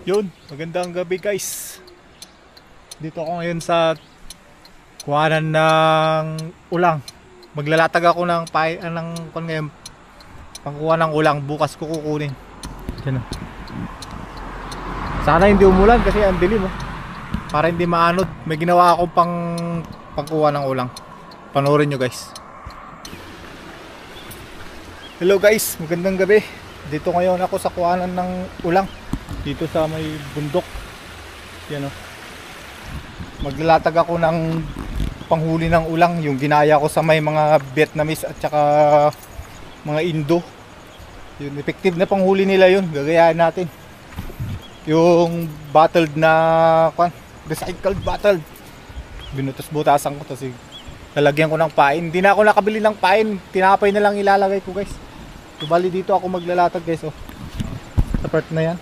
Yun, magandang gabi guys. Dito ako ngayon sa kuhanan ng ulang. Maglalatag ako ng ngayon, pangkuha ng ulang. Bukas ko kukunin. Yan. Sana hindi umulan kasi ang dilim oh. Para hindi maanod. May ginawa akong pangkuha ng ulang. Panoorin nyo guys. Hello guys, magandang gabi. Dito ngayon ako sa kuhanan ng ulang. Dito sa may bundok. Yan oh. Maglalatag ako ng panghuli ng ulang. Yung ginaya ko sa may mga Vietnamese at saka mga Indo. Yung effective na panghuli nila yun. Gagayahin natin. Yung bottled na recycled bottled. Binutas-butasan ko kasi lalagyan ko ng pain. Hindi na ako nakabili ng pain. Tinapay na lang ilalagay ko guys. So, bali dito ako maglalatag guys oh. Sa part na yan.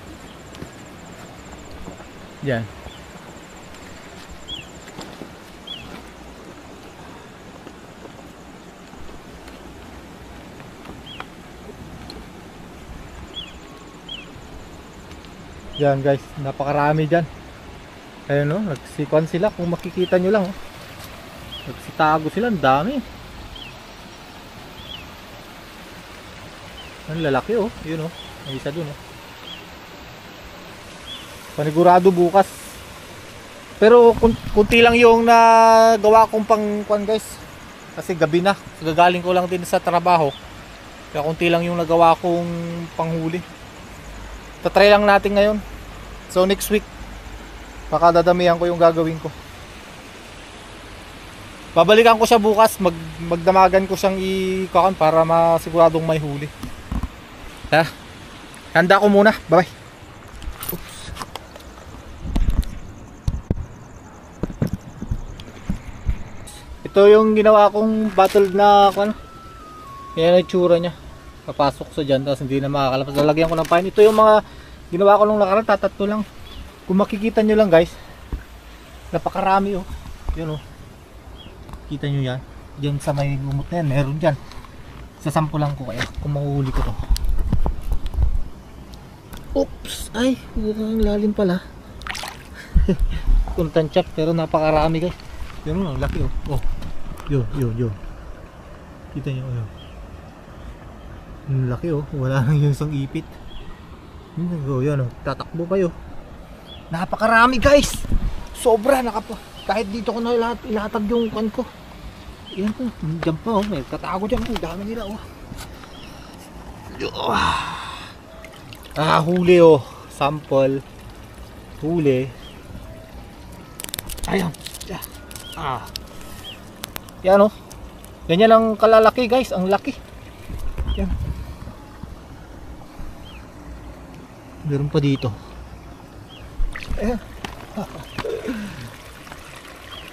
Yan. Yan guys, napakarami dyan. Ayun o, nagsikwan sila. Kung makikita nyo lang o. Nagsitago sila, ang dami. Ang lalaki o, yun o. May isa dun o. Panigurado bukas. Pero kunti lang yung nagawa kong pangkuan guys. Kasi gabi na, gagaling ko lang din sa trabaho. Kaya kunti lang yung nagawa kong panghuli. Tatry lang natin ngayon. So next week baka dadamihan ko yung gagawin ko. Babalikan ko siya bukas. Magdamagan ko siyang ikakan para masiguradong may huli. Ha? Handa ko muna. Bye bye. Oops. Ito yung ginawa kong bottle na ano. Yan ang itsura niya. Papasok sa dyan tapos hindi na makakalabas. Lalagyan ko ng pain. Ito yung mga ginawa ko nung nakaraan. Tatatlo lang. Kung makikita nyo lang guys, napakarami oh. Yun oh. Kita nyo yan. Diyan sa may lumot na yan. Meron dyan. Sasampulan ko kaya kung mahuhuli ko to. Oops. Ay, mukhang lalim pala. Kuntanchap pero napakarami guys. Yun oh, laki oh. Oh. Yun. Kita nyo oh. Ang laki oh, wala lang yung isang ipit. Yan oh, tatakbo kayo. Napakarami guys. Sobra kahit dito ko na ilatag yung kan ko. Yan po, dyan pa oh, may tatago dyan oh, dami nila oh. Huli oh, sample. Huli. Ayan. Yan oh. Ganyan ang kalalaki guys, ang laki. Yan. Meron pa dito. Ayan.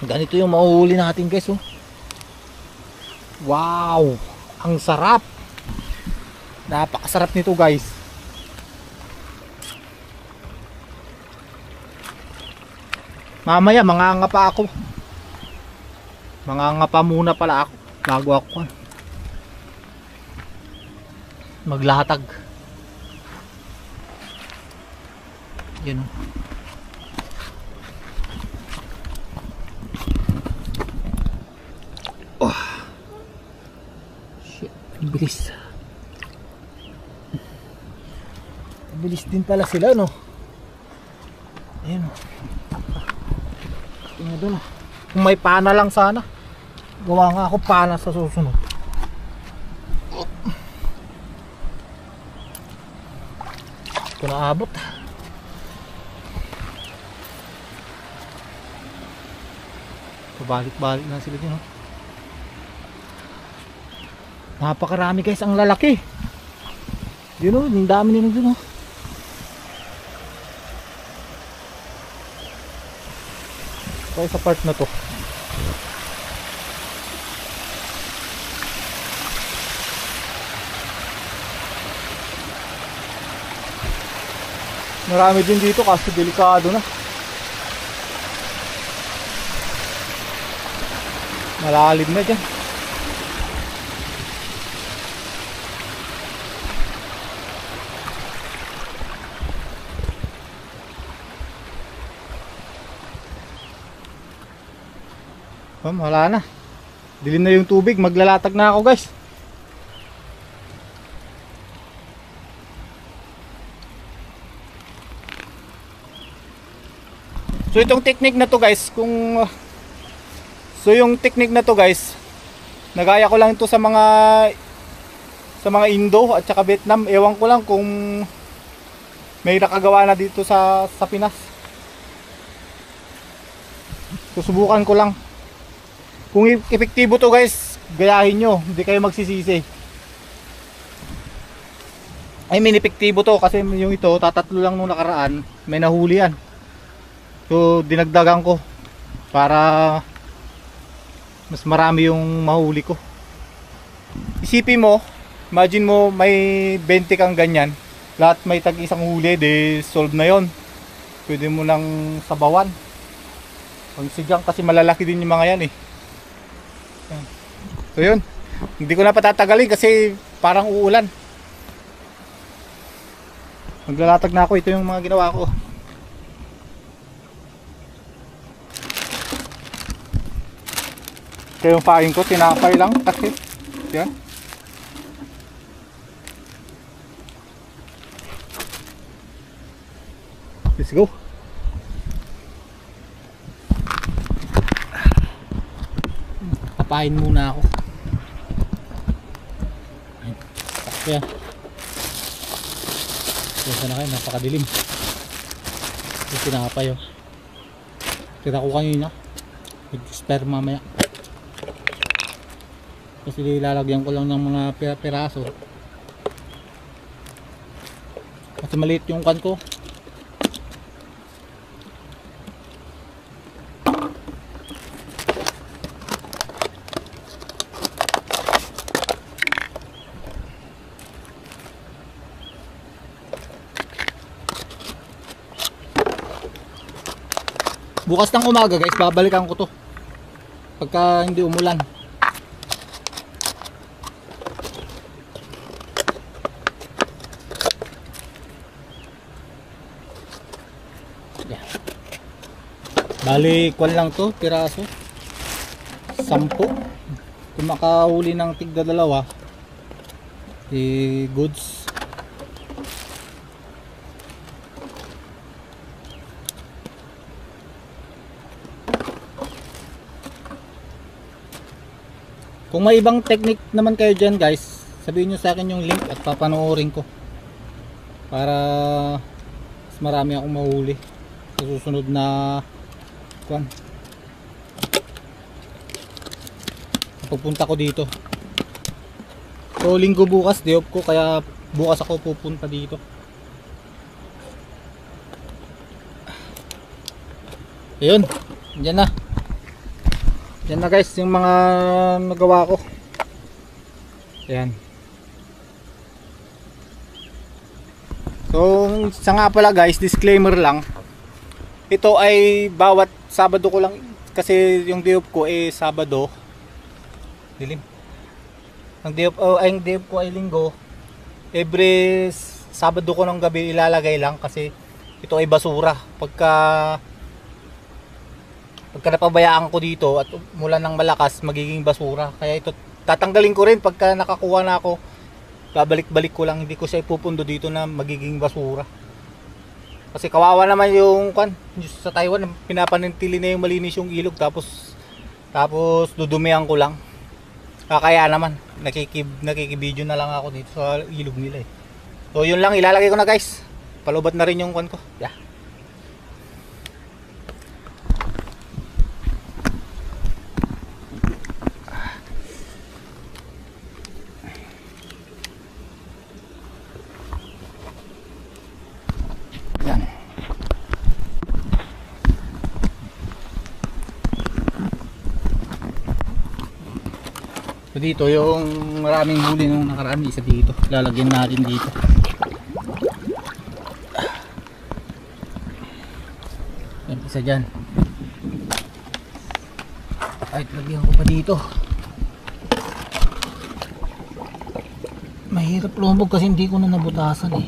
Ganito yung mahuhuli natin guys oh. Wow, ang sarap. Napakasarap nito guys. Mamaya mangangapa ako. Mangangapa muna pala ako bago ako maglatag. Yun oh. Shit, bilis. Bilis din pala sila no. Ayun oh. Tingnan doon oh. Kung may pana lang sana. Gawa nga ako pana sa susunod. Ito na abot. Pabalik-balik na sila din oh. Napakarami guys, ang lalaki. Yun oh, ang dami nila dun oh. Kaya sa part na to marami din dito kasi delikado na. Malalim na dyan. Wala na. Dilim na yung tubig. Maglalatag na ako guys. So itong technique na to guys, yung technique na to guys, nagaya ko lang ito sa mga Indo at saka Vietnam. Ewan ko lang kung may nakagawa na dito sa Pinas. Susubukan ko lang. Kung epektibo to guys, gayahin nyo, hindi kayo magsisisi. I mean epektibo to kasi yung ito, tatatlo lang nung nakaraan, may nahuli yan. So dinagdagan ko para mas marami yung mahuli ko. Isipin mo, imagine mo may 20 kang ganyan, lahat may tag isang huli, de solve na yon. Pwede mo nang sabawan. Pang sigang kasi malalaki din yung mga yan eh. So yun, hindi ko na patatagalin kasi parang uulan. Maglalatag na ako. Ito yung mga ginawa ko. Ito yung pain ko, tinapay lang kasi yan. Let's go. Papain muna ako. Kaya sana kayo, napakadilim. Yung tinapay oh. Tira ko kanina, mag-spare mamaya kasi lalagyan ko lang ng mga piraso kasi maliit yung kan ko. Bukas ng umaga guys, babalikan ko to pagka hindi umulan. Yeah. Bali kwan lang to, piraso 10. Kung makahuli ng tigda dalawa goods. Kung may ibang technique naman kayo dyan guys, sabihin nyo sa akin yung link at papanoorin ko para mas marami akong mahuli sa susunod na kwan. Pupunta ko dito. So linggo bukas, day off ko, kaya bukas ako pupunta dito. Ayun, dyan na. Yan na guys yung mga nagawa ko. Ayan. So sa nga pala guys, disclaimer lang. Ito ay bawat Sabado ko lang kasi yung day off ko ay Sabado. Dilim. Ang day off ko ay Linggo. Every Sabado ko ng gabi ilalagay lang kasi ito ay basura. Pagka napabayaan ko dito at mula ng malakas, magiging basura. Kaya ito tatanggalin ko rin pagka nakakuha na ako. Babalik-balik ko lang, hindi ko siya ipupundo dito na magiging basura. Kasi kawawa naman yung sa Taiwan, pinapanintili na yung malinis yung ilog tapos dudumihan ko lang. Kaya naman nakikibideo na lang ako dito sa ilog nila eh. So yun lang, ilalagay ko na guys. Palubat na rin yung kwan ko. Yeah. So dito yung maraming huli nung nakaraan, isa dito lalagyan natin dito. Yan, isa dyan. Kahit lagyan ko pa dito, mahirap lumog kasi hindi ko na nabutasan eh.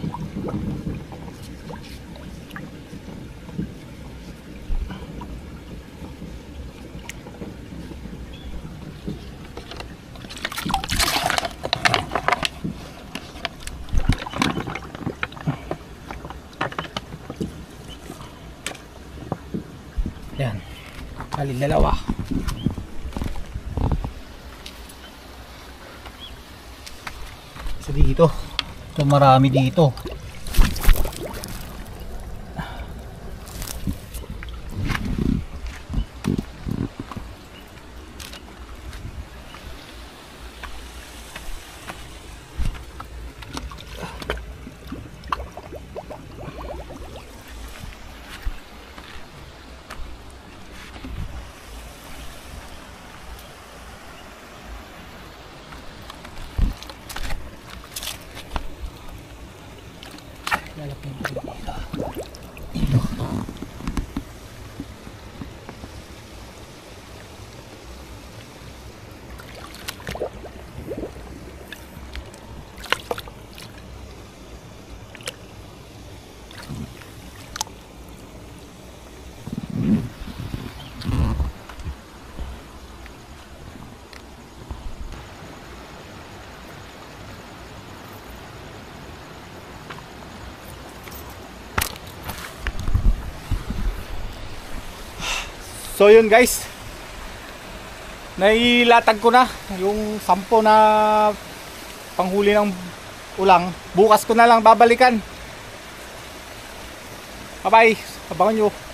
Yan. Bali, dalawa. Isa dito. Ito marami dito. Lalapin ko dito. Ito. So yun guys, nailatag ko na yung 10 na panghuli ng ulang. Bukas ko na lang babalikan. Bye bye, abangan nyo.